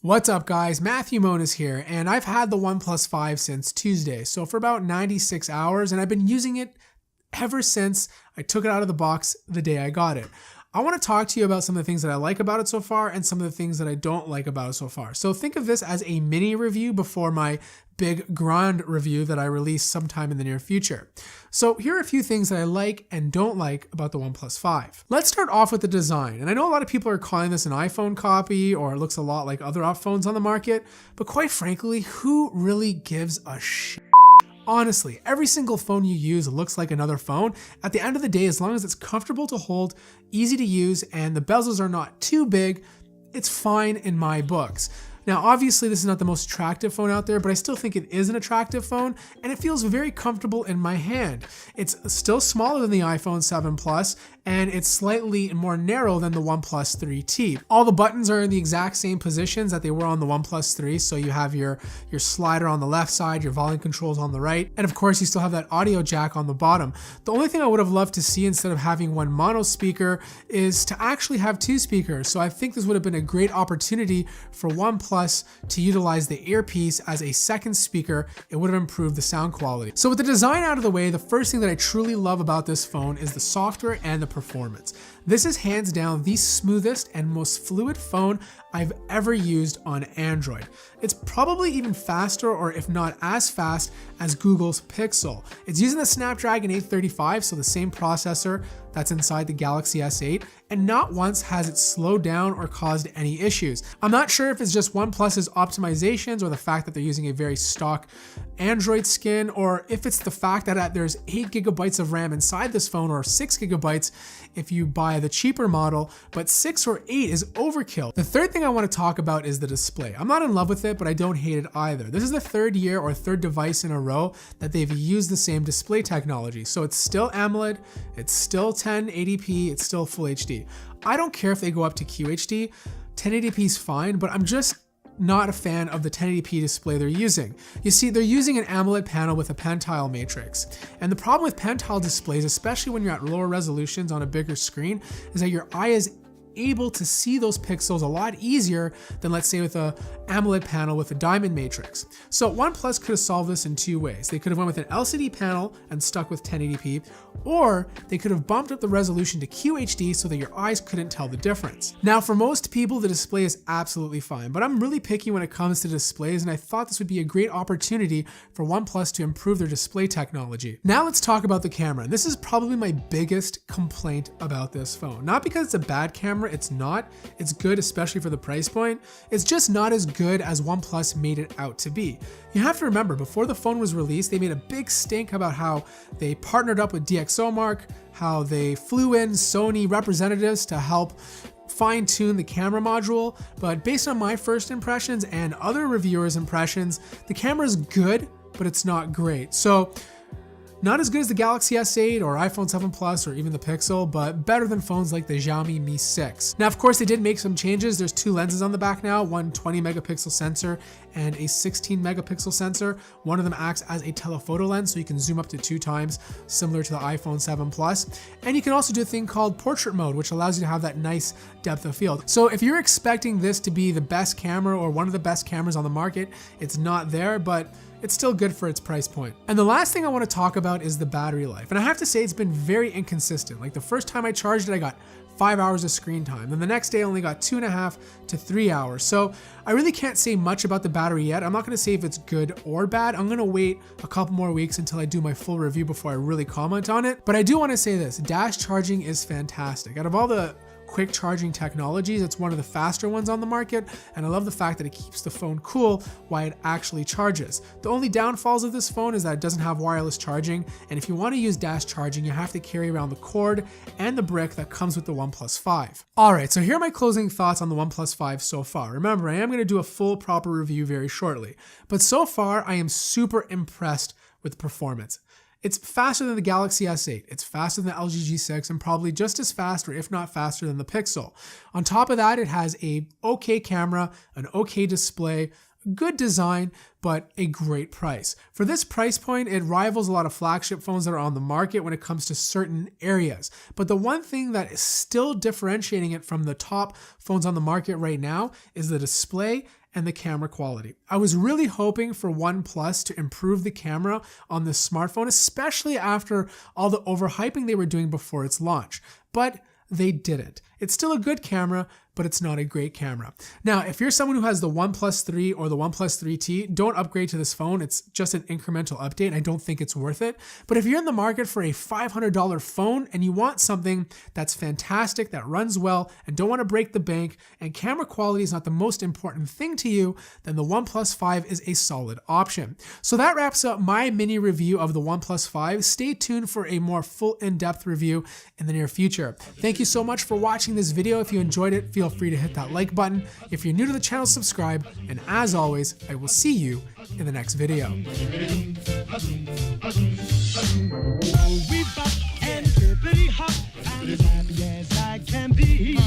What's up guys, Matthew Moniz here, and I've had the OnePlus 5 since Tuesday, so for about 96 hours, and I've been using it ever since I took it out of the box the day I got it. I want to talk to you about some of the things that I like about it so far and some of the things that I don't like about it so far. So think of this as a mini review before my big grand review that I release sometime in the near future. So here are a few things that I like and don't like about the OnePlus 5. Let's start off with the design. And I know a lot of people are calling this an iPhone copy or it looks a lot like other phones on the market, but quite frankly, who really gives a shit? Honestly, every single phone you use looks like another phone. At the end of the day, as long as it's comfortable to hold, easy to use, and the bezels are not too big, it's fine in my books. Now, obviously, this is not the most attractive phone out there, but I still think it is an attractive phone, and it feels very comfortable in my hand. It's still smaller than the iPhone 7 Plus, and it's slightly more narrow than the OnePlus 3T. All the buttons are in the exact same positions that they were on the OnePlus 3, so you have your slider on the left side, your volume controls on the right, and of course, you still have that audio jack on the bottom. The only thing I would have loved to see instead of having one mono speaker is to actually have two speakers, so I think this would have been a great opportunity for OnePlus to utilize the earpiece as a second speaker. It would have improved the sound quality. So with the design out of the way, the first thing that I truly love about this phone is the software and the performance. This is hands down the smoothest and most fluid phone I've ever used on Android. It's probably even faster, or if not as fast, as Google's Pixel. It's using the Snapdragon 835, so the same processor that's inside the Galaxy S8, and not once has it slowed down or caused any issues. I'm not sure if it's just OnePlus's optimizations or the fact that they're using a very stock Android skin, or if it's the fact that there's 8 gigabytes of RAM inside this phone, or 6 gigabytes if you buy the cheaper model, but 6 or 8 is overkill. The third thing I want to talk about is the display. I'm not in love with it, but I don't hate it either. This is the third year or third device in a row that they've used the same display technology. So it's still AMOLED, it's still 1080p, it's still Full HD. I don't care if they go up to QHD, 1080p is fine, but I'm just not a fan of the 1080p display they're using. You see, they're using an AMOLED panel with a pentile matrix. And the problem with pentile displays, especially when you're at lower resolutions on a bigger screen, is that your eye is able to see those pixels a lot easier than, let's say, with a AMOLED panel with a diamond matrix. So OnePlus could have solved this in two ways. They could have went with an LCD panel and stuck with 1080p, or they could have bumped up the resolution to QHD so that your eyes couldn't tell the difference. Now, for most people, the display is absolutely fine, but I'm really picky when it comes to displays, and I thought this would be a great opportunity for OnePlus to improve their display technology. Now let's talk about the camera. This is probably my biggest complaint about this phone. Not because it's a bad camera, it's not. It's good, especially for the price point. It's just not as good as OnePlus made it out to be. You have to remember, before the phone was released, they made a big stink about how they partnered up with DxOMark, how they flew in Sony representatives to help fine-tune the camera module, but based on my first impressions and other reviewers' impressions, the camera's good, but it's not great. So, not as good as the Galaxy S8 or iPhone 7 Plus or even the Pixel, but better than phones like the Xiaomi Mi 6. Now, of course, they did make some changes. There's two lenses on the back now, one 20 megapixel sensor and a 16 megapixel sensor. One of them acts as a telephoto lens, so you can zoom up to 2 times, similar to the iPhone 7 Plus. And you can also do a thing called portrait mode, which allows you to have that nice depth of field. So if you're expecting this to be the best camera or one of the best cameras on the market, it's not there, but it's still good for its price point. And the last thing I want to talk about is the battery life. And I have to say, it's been very inconsistent. Like the first time I charged it, I got 5 hours of screen time. Then the next day I only got 2.5 to 3 hours. So I really can't say much about the battery yet. I'm not gonna say if it's good or bad. I'm gonna wait a couple more weeks until I do my full review before I really comment on it. But I do wanna say this, dash charging is fantastic. Out of all the quick charging technologies, it's one of the faster ones on the market, and I love the fact that it keeps the phone cool while it actually charges. The only downfalls of this phone is that it doesn't have wireless charging, and if you want to use dash charging, you have to carry around the cord and the brick that comes with the OnePlus 5. Alright, so here are my closing thoughts on the OnePlus 5 so far. Remember, I am going to do a full proper review very shortly, but so far I am super impressed with the performance. It's faster than the Galaxy S8, it's faster than the LG G6, and probably just as fast, or if not faster, than the Pixel. On top of that, it has a okay camera, an okay display, good design, but a great price. For this price point, it rivals a lot of flagship phones that are on the market when it comes to certain areas. But the one thing that is still differentiating it from the top phones on the market right now is the display and the camera quality. I was really hoping for OnePlus to improve the camera on this smartphone, especially after all the overhyping they were doing before its launch. But they didn't. It's still a good camera, but it's not a great camera. Now, if you're someone who has the OnePlus 3 or the OnePlus 3T, don't upgrade to this phone. It's just an incremental update, and I don't think it's worth it. But if you're in the market for a $500 phone and you want something that's fantastic, that runs well, and don't want to break the bank, and camera quality is not the most important thing to you, then the OnePlus 5 is a solid option. So that wraps up my mini review of the OnePlus 5. Stay tuned for a more full in-depth review in the near future. Thank you so much for watching this video. If you enjoyed it, feel free to hit that like button. If you're new to the channel, subscribe. And as always, I will see you in the next video. We bop and pretty hot. I'm as happy as I can be.